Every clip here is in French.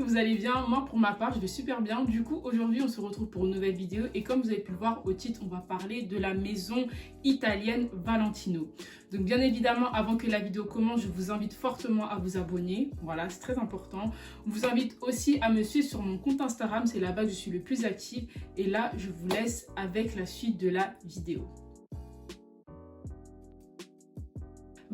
que vous allez bien. Moi pour ma part je vais super bien. Du coup aujourd'hui on se retrouve pour une nouvelle vidéo et comme vous avez pu le voir au titre, on va parler de la maison italienne Valentino. Donc bien évidemment avant que la vidéo commence, je vous invite fortement à vous abonner. Voilà, c'est très important. Je vous invite aussi à me suivre sur mon compte Instagram, c'est là-bas que je suis le plus active. Et là je vous laisse avec la suite de la vidéo.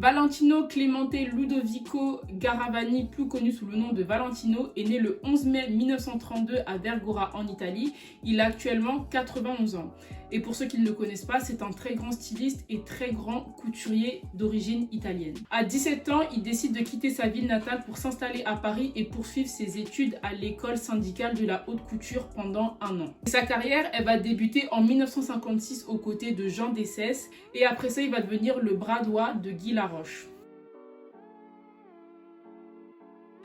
Valentino Clemente Ludovico Garavani, plus connu sous le nom de Valentino, est né le 11 mai 1932 à Vergora en Italie. Il a actuellement 91 ans. Et pour ceux qui ne le connaissent pas, c'est un très grand styliste et très grand couturier d'origine italienne. À 17 ans, il décide de quitter sa ville natale pour s'installer à Paris et poursuivre ses études à l'école syndicale de la haute couture pendant un an. Sa carrière, elle va débuter en 1956 aux côtés de Jean Dessès et après ça, il va devenir le bras droit de Guy Laroche.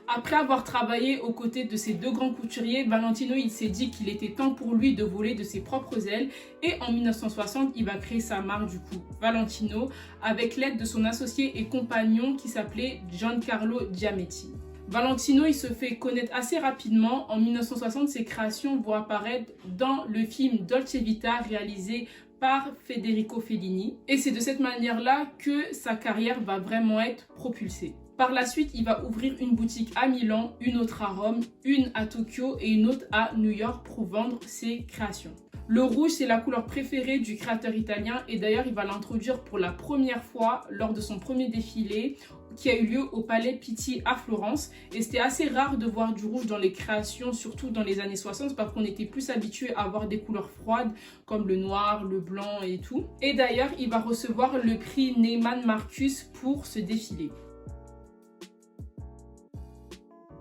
Après avoir travaillé aux côtés de ces deux grands couturiers, Valentino il s'est dit qu'il était temps pour lui de voler de ses propres ailes et en 1960 il va créer sa marque du coup Valentino avec l'aide de son associé et compagnon qui s'appelait Giancarlo Giametti. Valentino il se fait connaître assez rapidement. En 1960 ses créations vont apparaître dans le film Dolce Vita réalisé par Federico Fellini et c'est de cette manière là que sa carrière va vraiment être propulsée. Par la suite, il va ouvrir une boutique à Milan, une autre à Rome, une à Tokyo et une autre à New York pour vendre ses créations. Le rouge, c'est la couleur préférée du créateur italien et d'ailleurs, il va l'introduire pour la première fois lors de son premier défilé qui a eu lieu au Palais Pitti à Florence. Et c'était assez rare de voir du rouge dans les créations, surtout dans les années 60 parce qu'on était plus habitué à avoir des couleurs froides comme le noir, le blanc et tout. Et d'ailleurs, il va recevoir le prix Neiman Marcus pour ce défilé.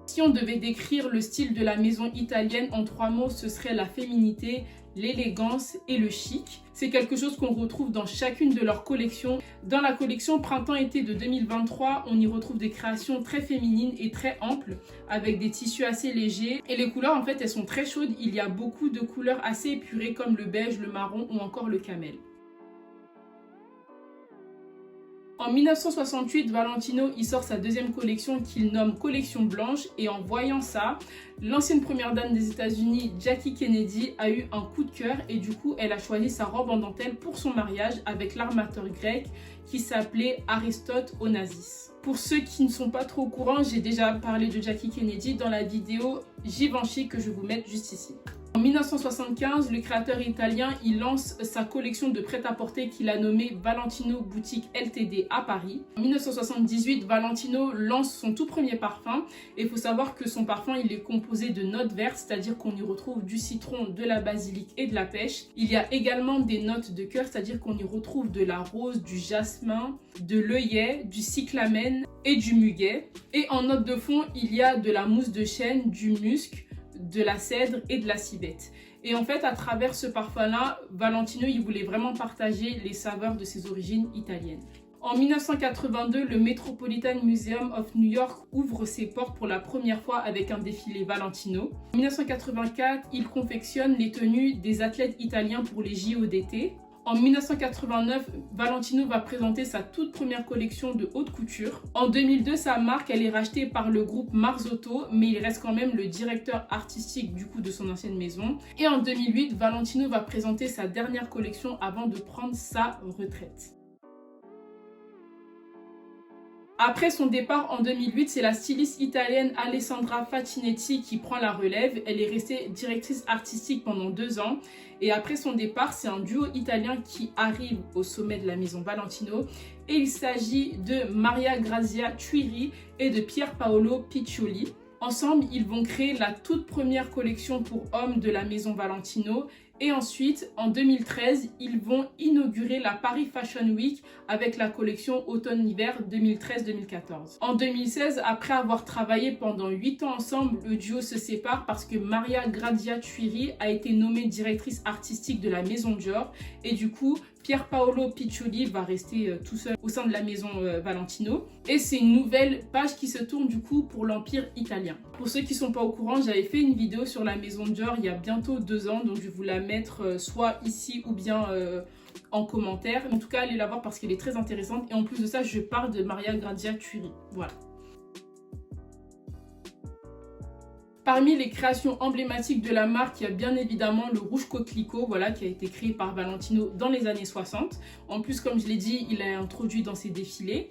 Si on devait décrire le style de la maison italienne en 3 mots, ce serait la féminité, l'élégance et le chic. C'est quelque chose qu'on retrouve dans chacune de leurs collections. Dans la collection Printemps-été de 2023, on y retrouve des créations très féminines et très amples avec des tissus assez légers. Et les couleurs, en fait, elles sont très chaudes. Il y a beaucoup de couleurs assez épurées comme le beige, le marron ou encore le camel. En 1968, Valentino il sort sa deuxième collection qu'il nomme Collection Blanche et en voyant ça, l'ancienne première dame des États-Unis, Jackie Kennedy, a eu un coup de cœur et du coup elle a choisi sa robe en dentelle pour son mariage avec l'armateur grec qui s'appelait Aristote Onassis. Pour ceux qui ne sont pas trop au courant, j'ai déjà parlé de Jackie Kennedy dans la vidéo Givenchy que je vais vous mettre juste ici. En 1975, le créateur italien il lance sa collection de prêt-à-porter qu'il a nommée Valentino Boutique Ltd à Paris. En 1978, Valentino lance son tout premier parfum et il faut savoir que son parfum il est composé de notes vertes, c'est-à-dire qu'on y retrouve du citron, de la basilic et de la pêche. Il y a également des notes de cœur, c'est-à-dire qu'on y retrouve de la rose, du jasmin, de l'œillet, du cyclamen et du muguet. Et en note de fond, il y a de la mousse de chêne, du musc, de la cèdre et de la civette. Et en fait, à travers ce parfum-là, Valentino, il voulait vraiment partager les saveurs de ses origines italiennes. En 1982, le Metropolitan Museum of New York ouvre ses portes pour la première fois avec un défilé Valentino. En 1984, il confectionne les tenues des athlètes italiens pour les JO d'été. En 1989, Valentino va présenter sa toute première collection de haute couture. En 2002, sa marque elle est rachetée par le groupe Marzotto, mais il reste quand même le directeur artistique du coup de son ancienne maison. Et en 2008, Valentino va présenter sa dernière collection avant de prendre sa retraite. Après son départ en 2008, c'est la styliste italienne Alessandra Facchinetti qui prend la relève. Elle est restée directrice artistique pendant 2 ans. Et après son départ, c'est un duo italien qui arrive au sommet de la maison Valentino. Et il s'agit de Maria Grazia Tuiri et de Pier Paolo Piccioli. Ensemble, ils vont créer la toute première collection pour hommes de la maison Valentino. Et ensuite, en 2013, ils vont inaugurer la Paris Fashion Week avec la collection automne-hiver 2013-2014. En 2016, après avoir travaillé pendant 8 ans ensemble, le duo se sépare parce que Maria Grazia Tuiri a été nommée directrice artistique de la maison Dior et du coup, Pier Paolo Piccioli va rester tout seul au sein de la maison Valentino. Et c'est une nouvelle page qui se tourne du coup pour l'Empire italien. Pour ceux qui ne sont pas au courant, j'avais fait une vidéo sur la maison Dior il y a bientôt 2 ans. Donc je vais vous la mettre soit ici ou bien en commentaire. En tout cas, allez la voir parce qu'elle est très intéressante. Et en plus de ça, je parle de Maria Grazia Tuiri. Voilà. Parmi les créations emblématiques de la marque, il y a bien évidemment le rouge coquelicot, voilà, qui a été créé par Valentino dans les années 60. En plus, comme je l'ai dit, il l'a introduit dans ses défilés.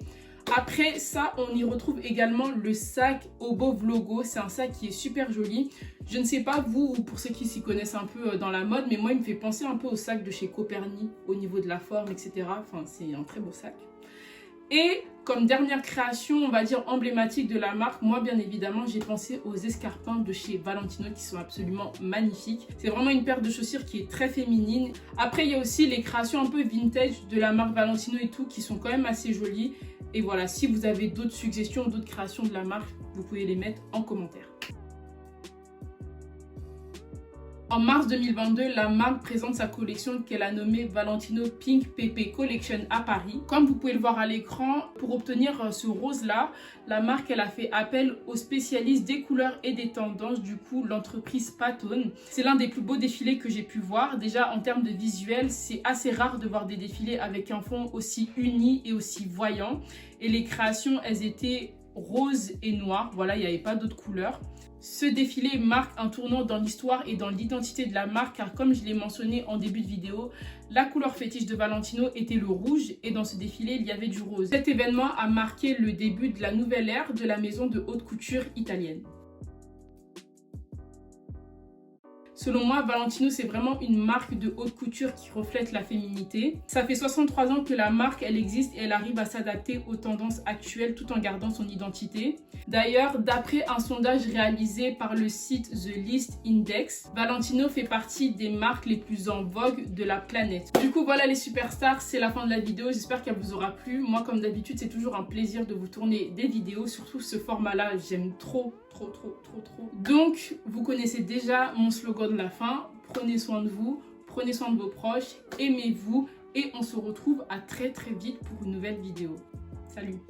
Après ça, on y retrouve également le sac Obov logo. C'est un sac qui est super joli. Je ne sais pas vous ou pour ceux qui s'y connaissent un peu dans la mode, mais moi il me fait penser un peu au sac de chez Coperni au niveau de la forme, etc. Enfin, c'est un très beau sac. Et comme dernière création, on va dire emblématique de la marque, moi bien évidemment j'ai pensé aux escarpins de chez Valentino qui sont absolument magnifiques. C'est vraiment une paire de chaussures qui est très féminine. Après il y a aussi les créations un peu vintage de la marque Valentino et tout qui sont quand même assez jolies. Et voilà, si vous avez d'autres suggestions, d'autres créations de la marque, vous pouvez les mettre en commentaire. En mars 2022, la marque présente sa collection qu'elle a nommée Valentino Pink Pepe Collection à Paris. Comme vous pouvez le voir à l'écran, pour obtenir ce rose-là, la marque elle a fait appel aux spécialistes des couleurs et des tendances, du coup l'entreprise Patone. C'est l'un des plus beaux défilés que j'ai pu voir. Déjà en termes de visuel, c'est assez rare de voir des défilés avec un fond aussi uni et aussi voyant. Et les créations, elles étaient rose et noir, voilà, il n'y avait pas d'autres couleurs. Ce défilé marque un tournant dans l'histoire et dans l'identité de la marque car comme je l'ai mentionné en début de vidéo, la couleur fétiche de Valentino était le rouge et dans ce défilé il y avait du rose. Cet événement a marqué le début de la nouvelle ère de la maison de haute couture italienne. Selon moi, Valentino, c'est vraiment une marque de haute couture qui reflète la féminité. Ça fait 63 ans que la marque, elle existe et elle arrive à s'adapter aux tendances actuelles tout en gardant son identité. D'ailleurs, d'après un sondage réalisé par le site The List Index, Valentino fait partie des marques les plus en vogue de la planète. Du coup, voilà les superstars, c'est la fin de la vidéo. J'espère qu'elle vous aura plu. Moi, comme d'habitude, c'est toujours un plaisir de vous tourner des vidéos. Surtout ce format-là, j'aime trop. Donc, vous connaissez déjà mon slogan de la fin. Prenez soin de vous, prenez soin de vos proches, aimez-vous et on se retrouve à très vite pour une nouvelle vidéo. Salut!